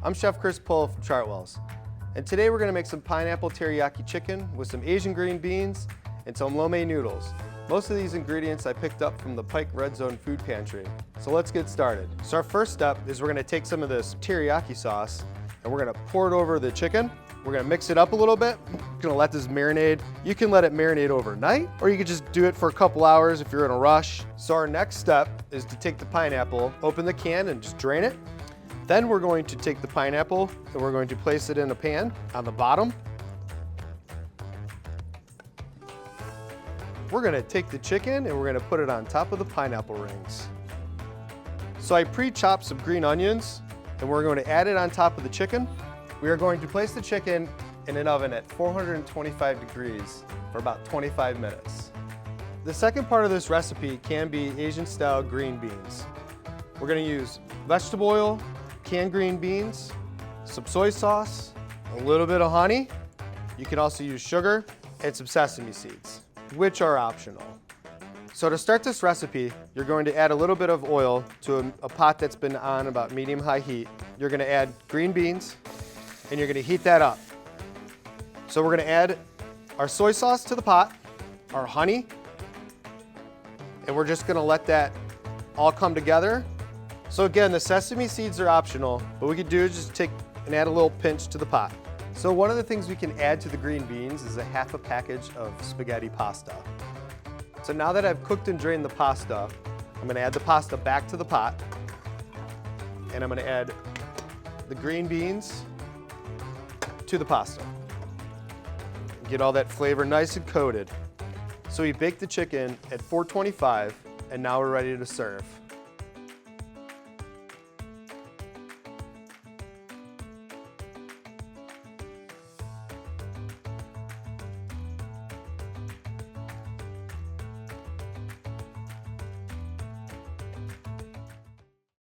I'm Chef Chris POLO from Chartwells, and today we're going to make some pineapple teriyaki chicken with some Asian green beans and some lo mein noodles. Most of these ingredients I picked up from the Pike Red Zone food pantry. So let's get started. So our first step is we're going to take some of this teriyaki sauce and we're going to pour it over the chicken. We're going to mix it up a little bit. We're going to let this marinate. You can let it marinate overnight, or you can just do it for a couple hours if you're in a rush. So our next step is to take the pineapple, open the can and just drain it. Then we're going to take the pineapple and we're going to place it in a pan on the bottom. We're going to take the chicken and we're going to put it on top of the pineapple rings. So I pre-chopped some green onions and we're going to add it on top of the chicken. We are going to place the chicken in an oven at 425 degrees for about 25 minutes. The second part of this recipe can be Asian-style green beans. We're going to use vegetable oil, canned green beans, some soy sauce, a little bit of honey. You can also use sugar and some sesame seeds, which are optional. So to start this recipe, you're going to add a little bit of oil to a pot that's been on about medium-high heat. You're going to add green beans and you're going to heat that up. So we're going to add our soy sauce to the pot, our honey, and we're just going to let that all come together. So again, the sesame seeds are optional. What we could do is just take and add a little pinch to the pot. So one of the things we can add to the green beans is a half a package of spaghetti pasta. So now that I've cooked and drained the pasta, I'm going to add the pasta back to the pot. And I'm going to add the green beans to the pasta. Get all that flavor nice and coated. So we baked the chicken at 425 and now we're ready to serve.